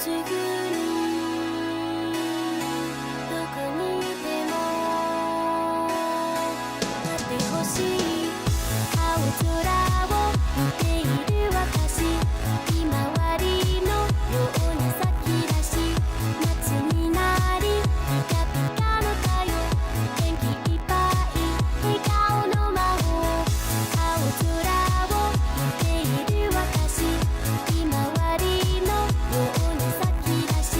すぐにどこにいても待ってほしい青空を見ている私ひまわりのように咲き出し夏になりピカピカの太陽元気いっぱい笑顔の魔法青空を見ている私ひまわりのように咲き出し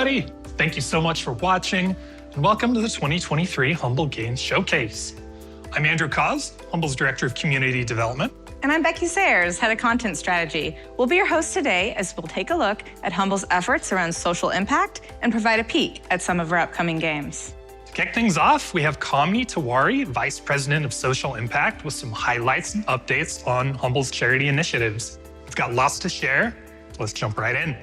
everybody. Thank you so much for watching, and welcome to the 2023 Humble Games Showcase. I'm Andrew Cause, Humble's Director of Community Development. And I'm Becky Sayers, Head of Content Strategy. We'll be your host today as we'll take a look at Humble's efforts around social impact and provide a peek at some of our upcoming games. To kick things off, we have Kamini Tiwari, Vice President of Social Impact, with some highlights and updates on Humble's charity initiatives. We've got lots to share. Let's jump right in.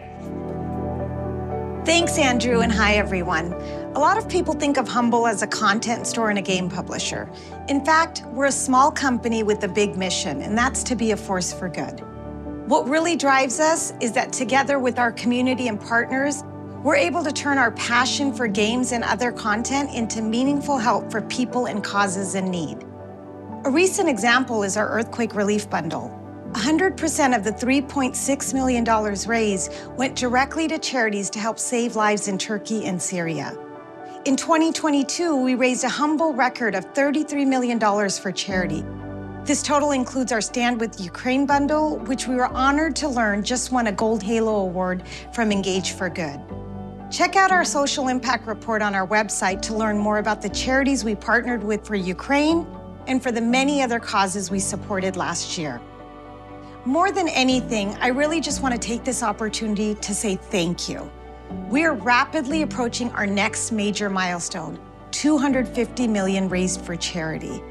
Thanks, Andrew, and hi, everyone. A lot of people think of Humble as a content store and a game publisher. In fact, we're a small company with a big mission, and that's to be a force for good. What really drives us is that together with our community and partners, we're able to turn our passion for games and other content into meaningful help for people and causes in need. A recent example is our Earthquake Relief Bundle. 100% of the $3.6 million raised went directly to charities to help save lives in Turkey and Syria. In 2022, we raised a humble record of $33 million for charity. This total includes our Stand with Ukraine bundle, which we were honored to learn just won a Gold Halo Award from Engage for Good. Check out our social impact report on our website to learn more about the charities we partnered with for Ukraine and for the many other causes we supported last year. More than anything, I really just want to take this opportunity to say thank you. We are rapidly approaching our next major milestone, $250 million raised for charity.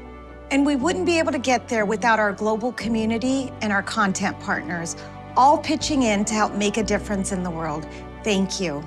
And we wouldn't be able to get there without our global community and our content partners, all pitching in to help make a difference in the world. Thank you.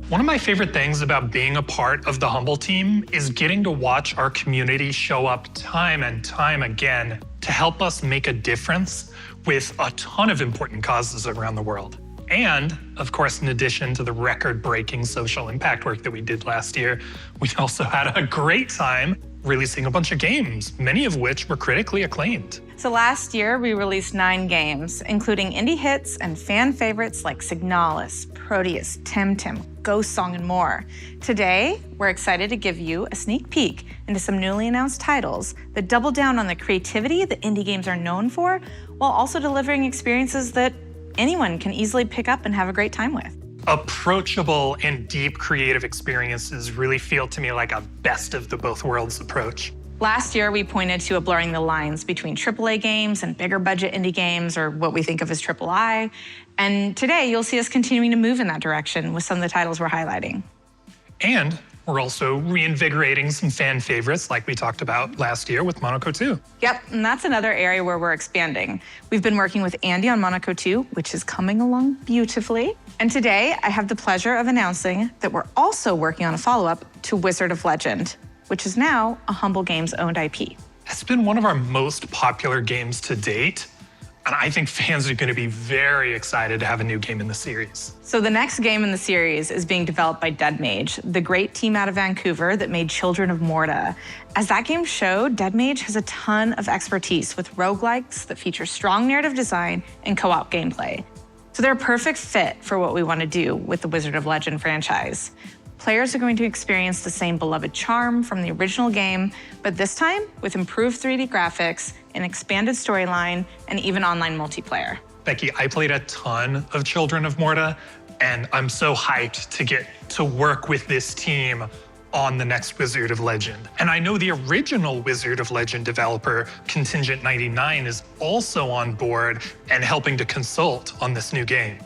One of my favorite things about being a part of the Humble team is getting to watch our community show up time and time again to help us make a difference with a ton of important causes around the world. And, of course, in addition to the record-breaking social impact work that we did last year, we also had a great time releasing a bunch of games, many of which were critically acclaimed. So last year, we released 9 games, including indie hits and fan favorites like Signalis, Proteus, Temtem, Ghost Song, and more. Today, we're excited to give you a sneak peek into some newly announced titles that double down on the creativity that indie games are known for, while also delivering experiences that anyone can easily pick up and have a great time with. Approachable and deep creative experiences really feel to me like a best of the both worlds approach. Last year, we pointed to a blurring the lines between AAA games and bigger budget indie games, or what we think of as III. And today, you'll see us continuing to move in that direction with some of the titles we're highlighting. And we're also reinvigorating some fan favorites like we talked about last year with Monaco 2. Yep, and that's another area where we're expanding. We've been working with Andy on Monaco 2, which is coming along beautifully. And today, I have the pleasure of announcing that we're also working on a follow-up to Wizard of Legend, which is now a Humble Games owned IP. It's been one of our most popular games to date, and I think fans are going to be very excited to have a new game in the series. So the next game in the series is being developed by Dead Mage, the great team out of Vancouver that made Children of Morta. As that game showed, Dead Mage has a ton of expertise with roguelikes that feature strong narrative design and co-op gameplay. So they're a perfect fit for what we want to do with the Wizard of Legend franchise. Players are going to experience the same beloved charm from the original game, but this time with improved 3D graphics, an expanded storyline, and even online multiplayer. Becky, I played a ton of Children of Morta, and I'm so hyped to get to work with this team on the next Wizard of Legend. And I know the original Wizard of Legend developer, Contingent 99, is also on board and helping to consult on this new game.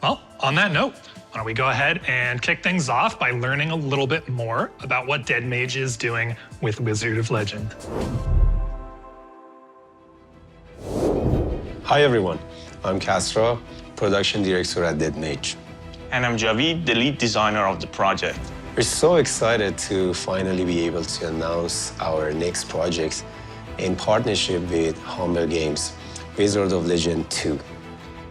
Well, on that note, why don't we go ahead and kick things off by learning a little bit more about what Dead Mage is doing with Wizard of Legend. Hi everyone, I'm Castro, Production Director at Dead Mage. And I'm Javid, the lead designer of the project. We're so excited to finally be able to announce our next project in partnership with Humble Games, Wizard of Legend 2.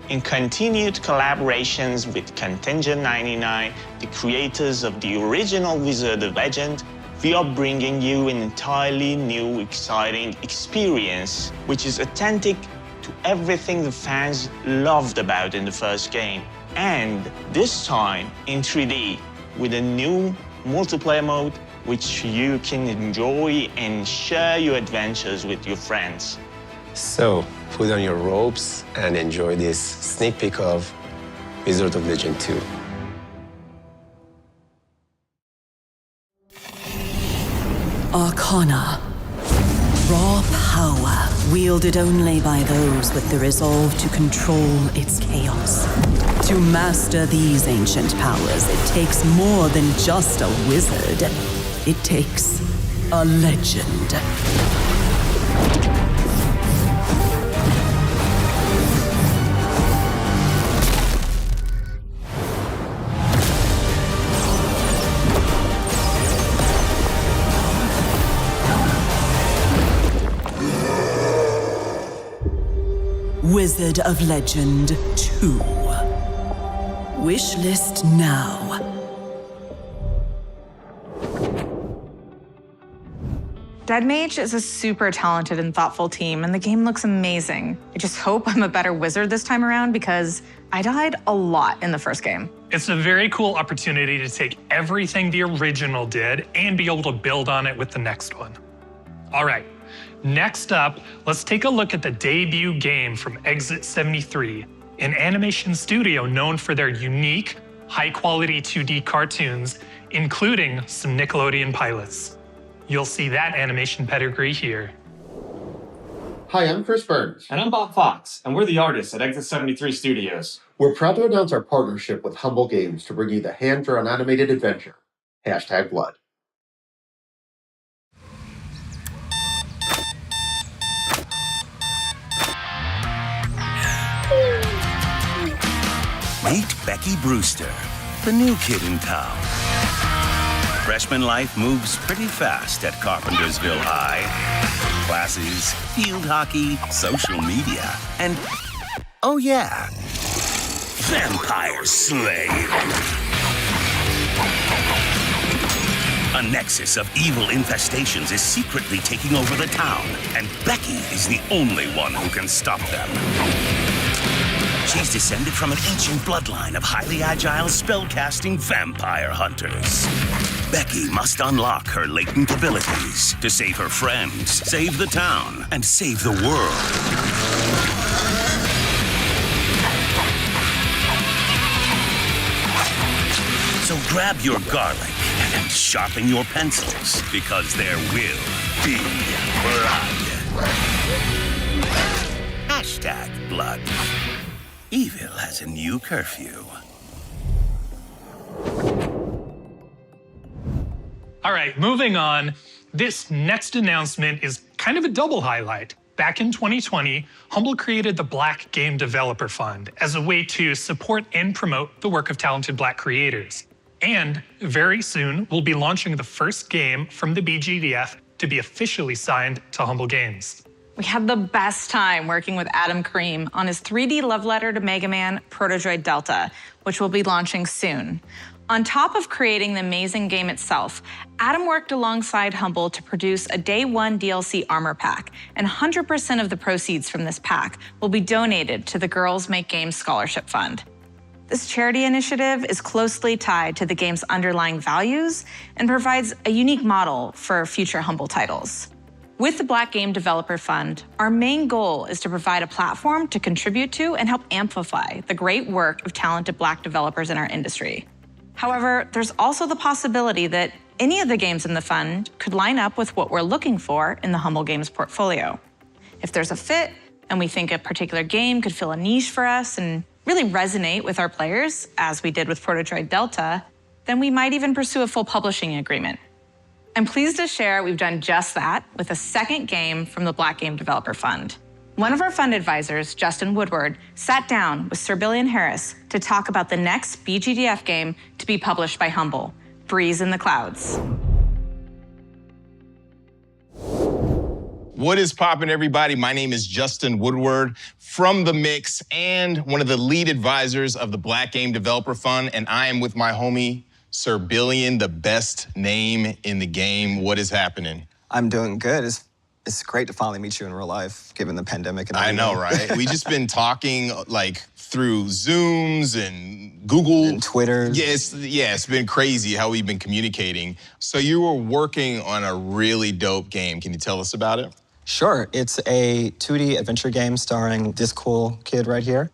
In continued collaborations with Contingent 99, the creators of the original Wizard of Legend, we are bringing you an entirely new, exciting experience, which is authentic to everything the fans loved about in the first game. And this time in 3D, with a new multiplayer mode, which you can enjoy and share your adventures with your friends. So, put on your robes, and enjoy this sneak peek of Wizard of Legend 2. Arcana. Raw power, wielded only by those with the resolve to control its chaos. To master these ancient powers, it takes more than just a wizard. It takes a legend. Wizard of Legend 2. Wishlist now. Dead Mage is a super talented and thoughtful team, and the game looks amazing. I just hope I'm a better wizard this time around because I died a lot in the first game. It's a very cool opportunity to take everything the original did and be able to build on it with the next one. All right, next up, let's take a look at the debut game from Exit 73, an animation studio known for their unique, high-quality 2D cartoons, including some Nickelodeon pilots. You'll see that animation pedigree here. Hi, I'm Chris Burns. And I'm Bob Fox, and we're the artists at Exit 73 Studios. We're proud to announce our partnership with Humble Games to bring you the hand-drawn animated adventure, #Blood. Meet Becky Brewster, the new kid in town. Freshman life moves pretty fast at Carpentersville High. Classes, field hockey, social media, and, oh yeah, Vampire Slave. A nexus of evil infestations is secretly taking over the town, and Becky is the only one who can stop them. She's descended from an ancient bloodline of highly agile spellcasting vampire hunters. Becky must unlock her latent abilities to save her friends, save the town, and save the world. So grab your garlic and sharpen your pencils, because there will be blood. #blood. Evil has a new curfew. All right, moving on. This next announcement is kind of a double highlight. Back in 2020, Humble created the Black Game Developer Fund as a way to support and promote the work of talented Black creators. And very soon, we'll be launching the first game from the BGDF to be officially signed to Humble Games. We had the best time working with Adam Kareem on his 3D love letter to Mega Man, Protodroid Delta, which will be launching soon. On top of creating the amazing game itself, Adam worked alongside Humble to produce a Day 1 DLC armor pack, and 100% of the proceeds from this pack will be donated to the Girls Make Games Scholarship Fund. This charity initiative is closely tied to the game's underlying values and provides a unique model for future Humble titles. With the Black Game Developer Fund, our main goal is to provide a platform to contribute to and help amplify the great work of talented Black developers in our industry. However, there's also the possibility that any of the games in the fund could line up with what we're looking for in the Humble Games portfolio. If there's a fit, and we think a particular game could fill a niche for us and really resonate with our players, as we did with Protodroid Delta, then we might even pursue a full publishing agreement. I'm pleased to share we've done just that with a second game from the Black Game Developer Fund. One of our fund advisors, Justin Woodward, sat down with Sir Billion Harris to talk about the next BGDF game to be published by Humble, Breeze in the Clouds. What is poppin', everybody? My name is Justin Woodward from The Mix and one of the lead advisors of the Black Game Developer Fund, and I am with my homie, Sir Billion, the best name in the game. What is happening? I'm doing good. It's great to finally meet you in real life, given the pandemic. And I know, right? We just been talking like through Zooms and Google. And Twitter. It's been crazy how we've been communicating. So you were working on a really dope game. Can you tell us about it? Sure. It's a 2D adventure game starring this cool kid right here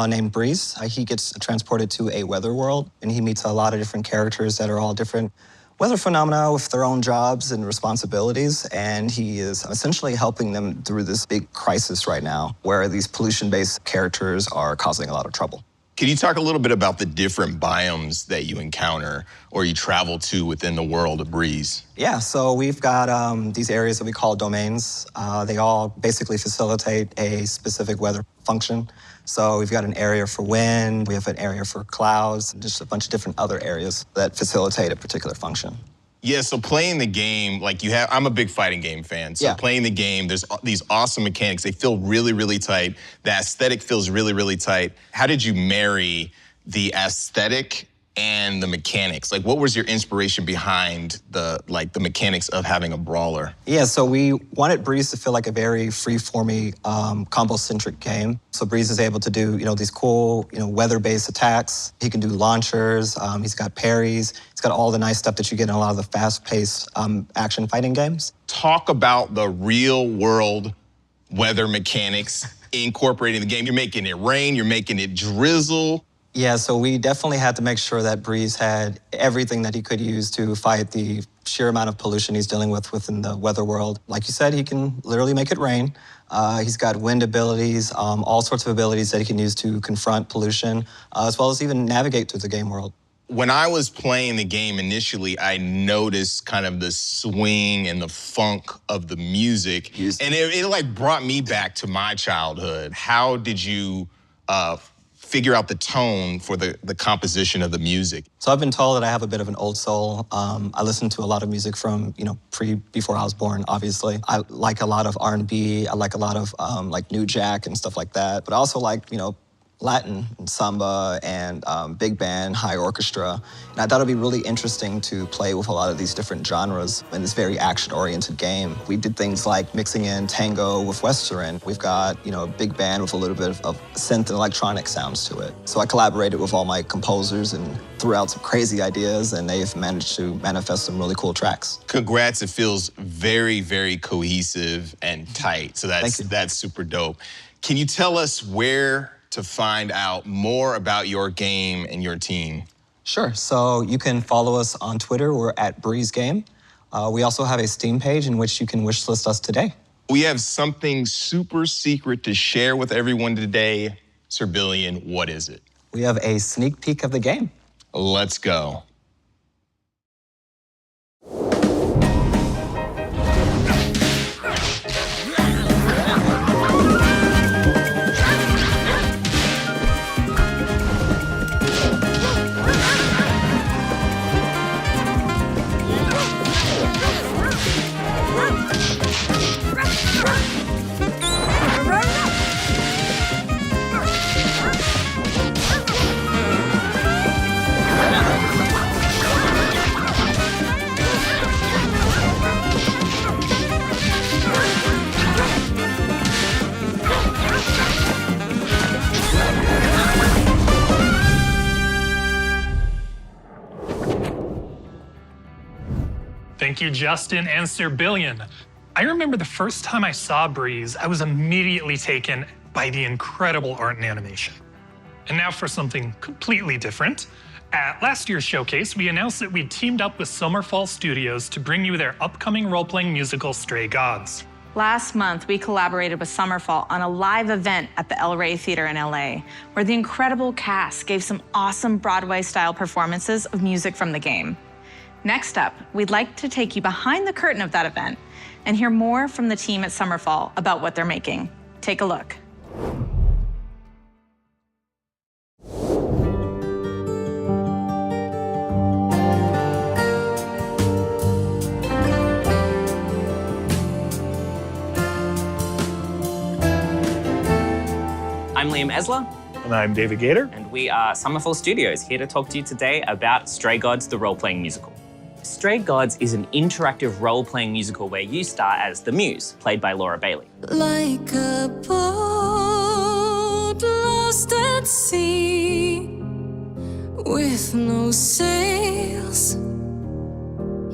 named Breeze. He gets transported to a weather world, and he meets a lot of different characters that are all different weather phenomena with their own jobs and responsibilities, and he is essentially helping them through this big crisis right now where these pollution-based characters are causing a lot of trouble. Can you talk a little bit about the different biomes that you encounter or you travel to within the world of Breeze? Yeah, so we've got these areas that we call domains. They all basically facilitate a specific weather function. So we've got an area for wind, we have an area for clouds, and just a bunch of different other areas that facilitate a particular function. Yeah, so playing the game, I'm a big fighting game fan. So playing the game, there's these awesome mechanics. They feel really, really tight. The aesthetic feels really, really tight. How did you marry the aesthetic and the mechanics? Like, what was your inspiration behind the mechanics of having a brawler? Yeah, so we wanted Breeze to feel like a very free-forming, combo-centric game. So Breeze is able to do, these cool, weather-based attacks. He can do launchers. He's got parries. He's got all the nice stuff that you get in a lot of the fast-paced action fighting games. Talk about the real-world weather mechanics incorporating the game. You're making it rain. You're making it drizzle. Yeah, so we definitely had to make sure that Breeze had everything that he could use to fight the sheer amount of pollution he's dealing with within the weather world. Like you said, he can literally make it rain. He's got wind abilities, all sorts of abilities that he can use to confront pollution, as well as even navigate through the game world. When I was playing the game initially, I noticed kind of the swing and the funk of the music, and it brought me back to my childhood. How did you figure out the tone for the composition of the music? So I've been told that I have a bit of an old soul. I listen to a lot of music from, before I was born, obviously. I like a lot of R&B. I like a lot of New Jack and stuff like that. But I also like, Latin and samba and big band, high orchestra. And I thought it'd be really interesting to play with a lot of these different genres in this very action-oriented game. We did things like mixing in tango with Western. We've got, a big band with a little bit of synth and electronic sounds to it. So I collaborated with all my composers and threw out some crazy ideas, and they've managed to manifest some really cool tracks. Congrats, it feels very, very cohesive and tight. So that's super dope. Can you tell us where to find out more about your game and your team? Sure, so you can follow us on Twitter. We're at Breeze Game. We also have a Steam page in which you can wishlist us today. We have something super secret to share with everyone today. Sir Billion, what is it? We have a sneak peek of the game. Let's go. Thank you, Justin and Sir Billion. I remember the first time I saw Breeze, I was immediately taken by the incredible art and animation. And now for something completely different. At last year's showcase, we announced that we'd teamed up with Summerfall Studios to bring you their upcoming role-playing musical, Stray Gods. Last month, we collaborated with Summerfall on a live event at the El Rey Theater in LA, where the incredible cast gave some awesome Broadway-style performances of music from the game. Next up, we'd like to take you behind the curtain of that event and hear more from the team at Summerfall about what they're making. Take a look. I'm Liam Esler. And I'm David Gator. And we are Summerfall Studios, here to talk to you today about Stray Gods, the role-playing musical. Stray Gods is an interactive role-playing musical where you star as the Muse, played by Laura Bailey. Like a boat lost at sea, with no sails,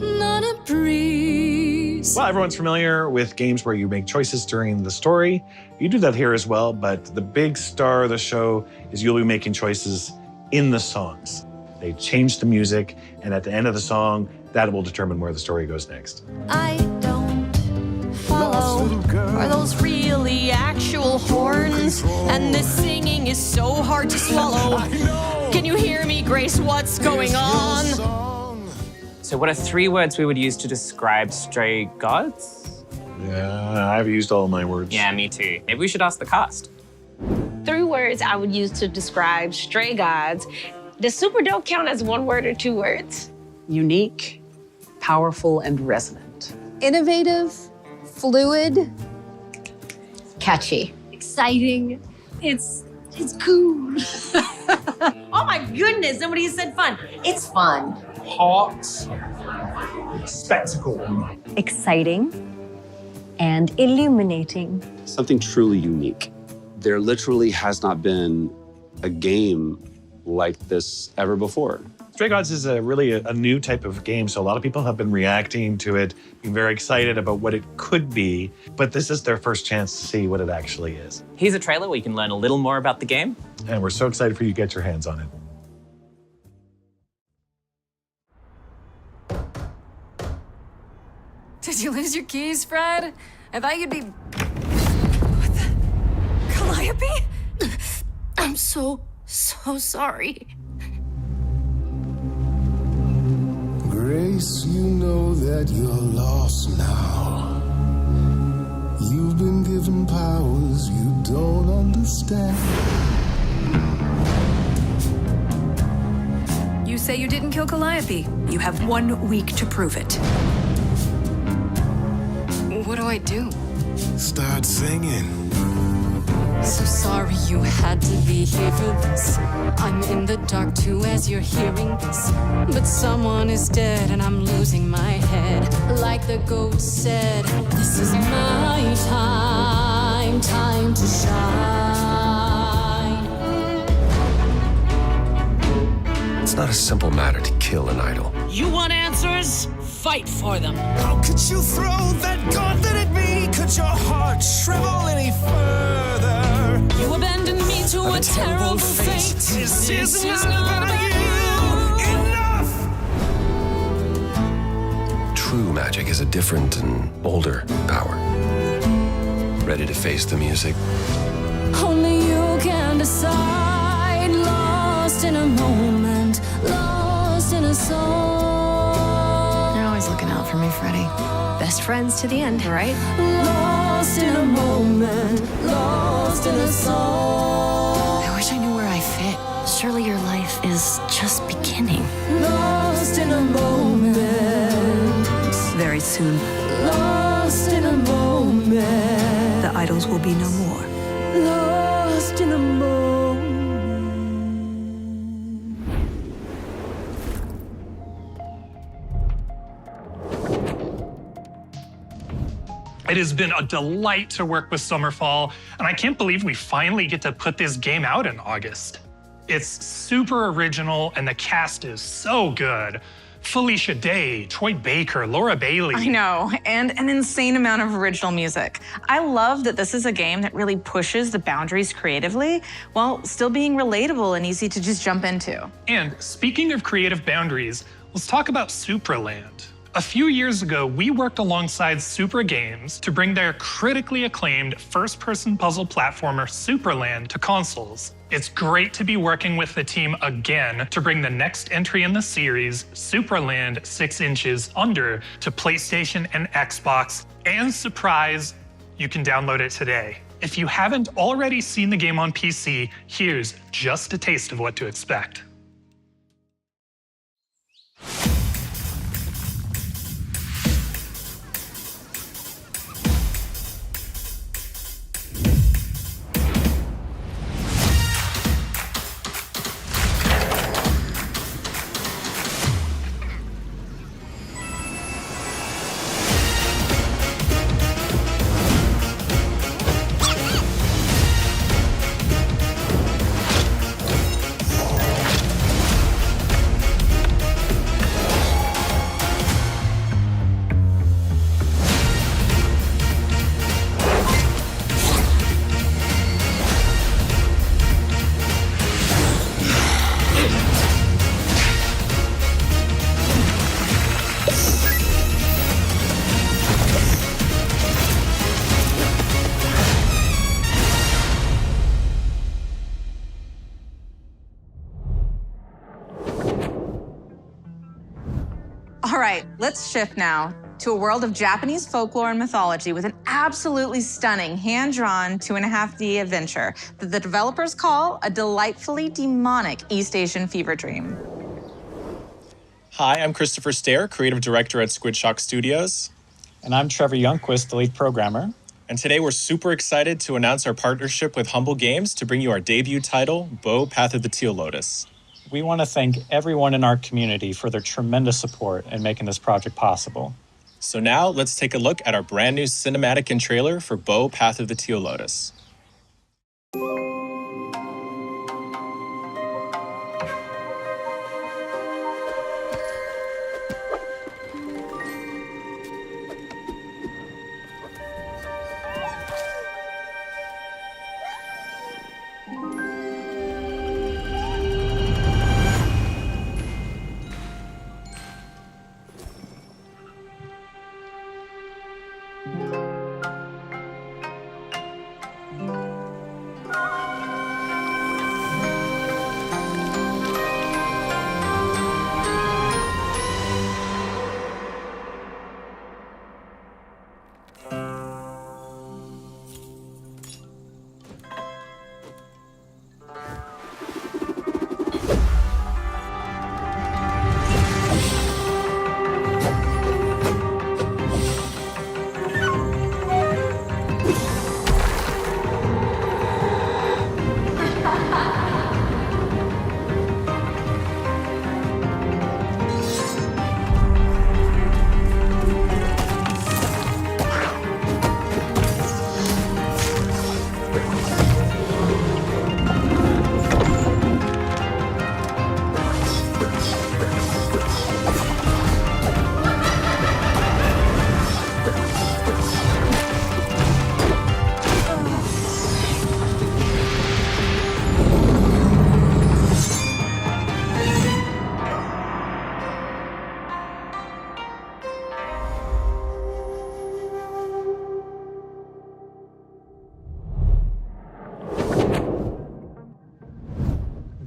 not a breeze. Well, everyone's familiar with games where you make choices during the story. You do that here as well, but the big star of the show is you'll be making choices in the songs. They change the music, and at the end of the song, that will determine where the story goes next. I don't follow. Are those really actual horns? And this singing is so hard to swallow. Can you hear me, Grace? What's going on? So what are 3 words we would use to describe stray gods? Yeah, I've used all my words. Yeah, me too. Maybe we should ask the cast. 3 words I would use to describe stray gods. Does super dope count as 1 word or 2 words? Unique, powerful, and resonant. Innovative, fluid, Catchy. exciting. It's cool. Oh my goodness, somebody said fun. It's fun. Hot. Spectacle. Exciting and illuminating. Something truly unique. There literally has not been a game like this ever before. Stray Gods is really a new type of game, so a lot of people have been reacting to it, being very excited about what it could be, but this is their first chance to see what it actually is. Here's a trailer where you can learn a little more about the game. And we're so excited for you to get your hands on it. Did you lose your keys, Fred? I thought you'd be... What the... Calliope? I'm so sorry. Grace, you know that you're lost now. You've been given powers you don't understand. You say you didn't kill Calliope. You have 1 week to prove it. What do I do? Start singing. So sorry you had to be here for this. I'm in the dark too as you're hearing this. But someone is dead and I'm losing my head. Like the goat said, this is my time, time to shine. It's not a simple matter to kill an idol. You want answers? Fight for them. How could you throw that gauntlet at me? Could your heart shrivel any further? You abandoned me to a terrible fate. This is not about you. Enough! True magic is a different and older power. Ready to face the music? Only you can decide. Lost in a moment, lost in a song. You're always looking out for me, Freddie. Best friends to the end, right? Lost in a moment, lost in a song. I wish I knew where I fit. Surely your life is just beginning. Lost in a moment. Very soon, Lost in a moment. the idols will be no more. Lost in a moment. It has been a delight to work with Summerfall, and I can't believe we finally get to put this game out in August. It's super original, and the cast is so good. Felicia Day, Troy Baker, Laura Bailey. I know, and an insane amount of original music. I love that this is a game that really pushes the boundaries creatively while still being relatable and easy to just jump into. And speaking of creative boundaries, let's talk about Supraland. A few years ago, we worked alongside Supra Games to bring their critically acclaimed first-person puzzle platformer Supraland to consoles. It's great to be working with the team again to bring the next entry in the series, Supraland 6 Inches Under, to PlayStation and Xbox. And surprise, you can download it today. If you haven't already seen the game on PC, here's just a taste of what to expect. All right, let's shift now to a world of Japanese folklore and mythology with an absolutely stunning hand-drawn 2.5D adventure that the developers call a delightfully demonic East Asian fever dream. Hi, I'm Christopher Stair, creative director at Squid Shock Studios. And I'm Trevor Youngquist, the lead programmer. And today we're super excited to announce our partnership with Humble Games to bring you our debut title, Bo Path of the Teal Lotus. We want to thank everyone in our community for their tremendous support in making this project possible. So now let's take a look at our brand new cinematic and trailer for Bo Path of the Teal Lotus.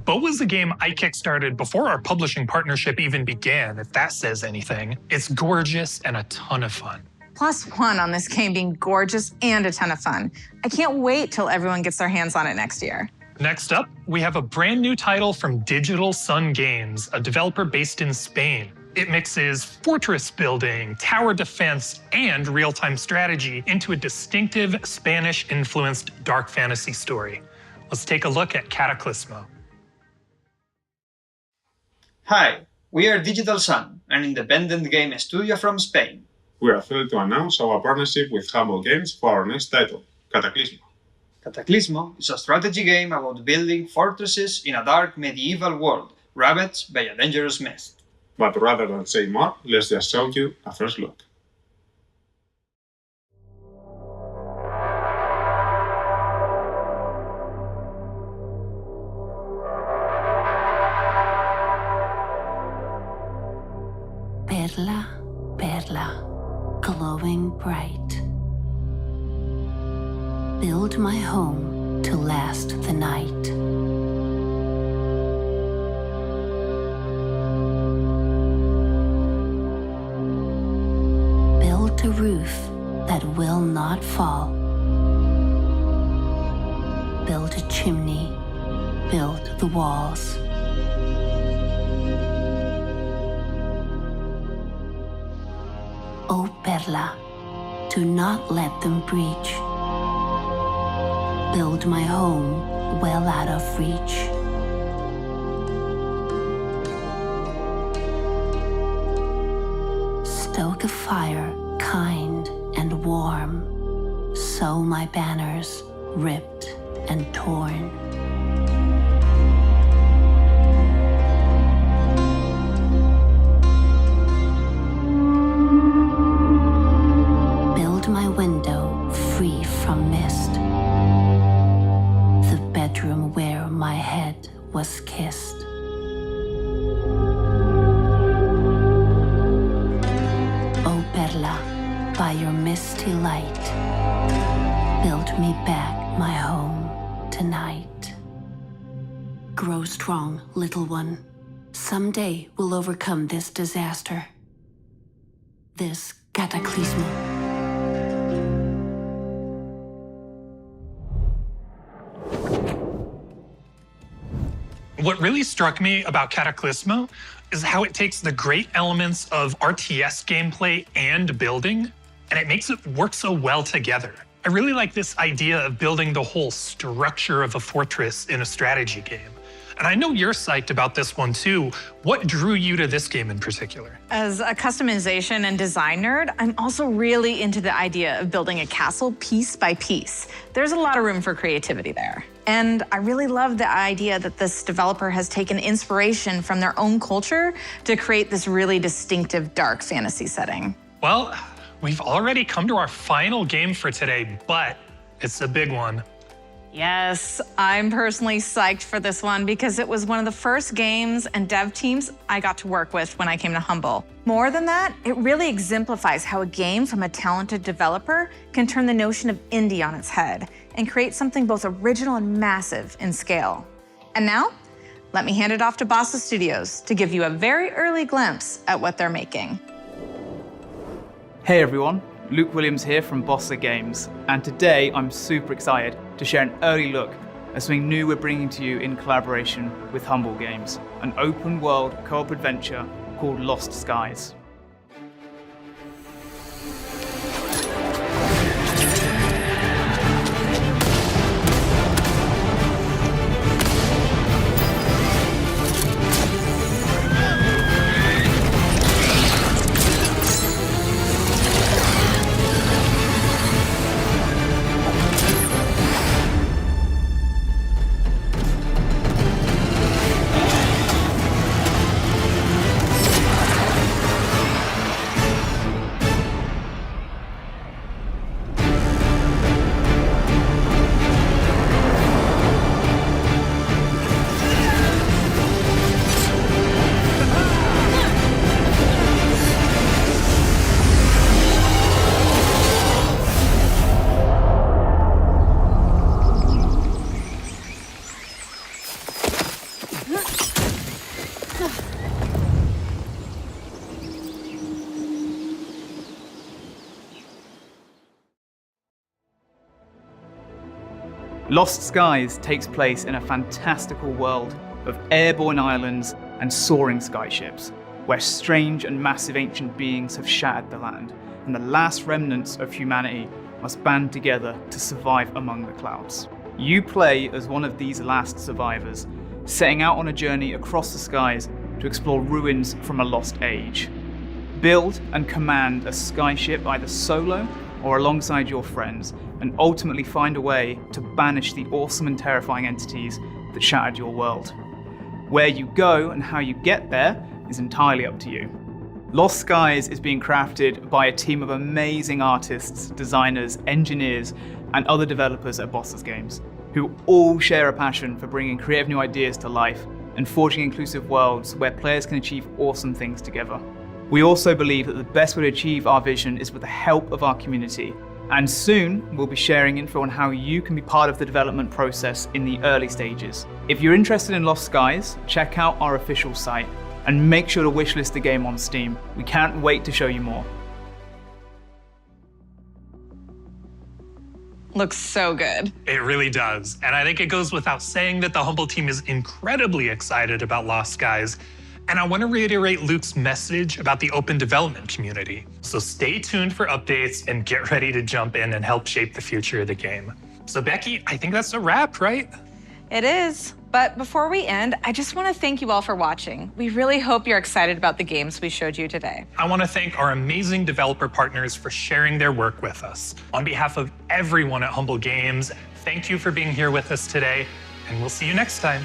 Bo was a game I kickstarted before our publishing partnership even began, if that says anything. It's gorgeous and a ton of fun. +1 on this game being gorgeous and a ton of fun. I can't wait till everyone gets their hands on it next year. Next up, we have a brand new title from Digital Sun Games, a developer based in Spain. It mixes fortress building, tower defense, and real-time strategy into a distinctive Spanish-influenced dark fantasy story. Let's take a look at Cataclysmo. Hi, we are Digital Sun, an independent game studio from Spain. We are thrilled to announce our partnership with Humble Games for our next title, Cataclysmo. Cataclysmo is a strategy game about building fortresses in a dark medieval world, ravaged by a dangerous myth. But rather than say more, let's just show you a first look. Perla, perla, glowing bright. Build my home to last the night. Build a roof that will not fall. Build a chimney, build the walls. Oh, Perla, do not let them breach. Build my home well out of reach. Stoke a fire kind and warm. Sew my banners ripped and torn. Build my window free from mist. The bedroom where my head was kissed. Oh, Perla, by your misty light, build me back my home tonight. Grow strong, little one. Someday we'll overcome this disaster. this cataclysm. What really struck me about Cataclysmo is how it takes the great elements of RTS gameplay and building, and it makes it work so well together. I really like this idea of building the whole structure of a fortress in a strategy game. And I know you're psyched about this one too. What drew you to this game in particular? As a customization and design nerd, I'm also really into the idea of building a castle piece by piece. There's a lot of room for creativity there. And I really love the idea that this developer has taken inspiration from their own culture to create this really distinctive dark fantasy setting. Well, we've already come to our final game for today, but it's a big one. Yes, I'm personally psyched for this one because it was one of the first games and dev teams I got to work with when I came to Humble. More than that, it really exemplifies how a game from a talented developer can turn the notion of indie on its head and create something both original and massive in scale. And now, let me hand it off to Bossa Studios to give you a very early glimpse at what they're making. Hey everyone, Luke Williams here from Bossa Games, and today I'm super excited to share an early look at something new we're bringing to you in collaboration with Humble Games, an open world co-op adventure called Lost Skies. Lost Skies takes place in a fantastical world of airborne islands and soaring skyships, where strange and massive ancient beings have shattered the land, and the last remnants of humanity must band together to survive among the clouds. You play as one of these last survivors, setting out on a journey across the skies to explore ruins from a lost age. Build and command a skyship either solo or alongside your friends, and ultimately find a way to banish the awesome and terrifying entities that shattered your world. Where you go and how you get there is entirely up to you. Lost Skies is being crafted by a team of amazing artists, designers, engineers, and other developers at Bossa Games, who all share a passion for bringing creative new ideas to life and forging inclusive worlds where players can achieve awesome things together. We also believe that the best way to achieve our vision is with the help of our community. And soon, we'll be sharing info on how you can be part of the development process in the early stages. If you're interested in Lost Skies, check out our official site and make sure to wishlist the game on Steam. We can't wait to show you more. Looks so good. It really does. And I think it goes without saying that the Humble team is incredibly excited about Lost Skies. And I want to reiterate Luke's message about the open development community. So stay tuned for updates and get ready to jump in and help shape the future of the game. So Becky, I think that's a wrap, right? It is. But before we end, I just want to thank you all for watching. We really hope you're excited about the games we showed you today. I want to thank our amazing developer partners for sharing their work with us. On behalf of everyone at Humble Games, thank you for being here with us today, and we'll see you next time.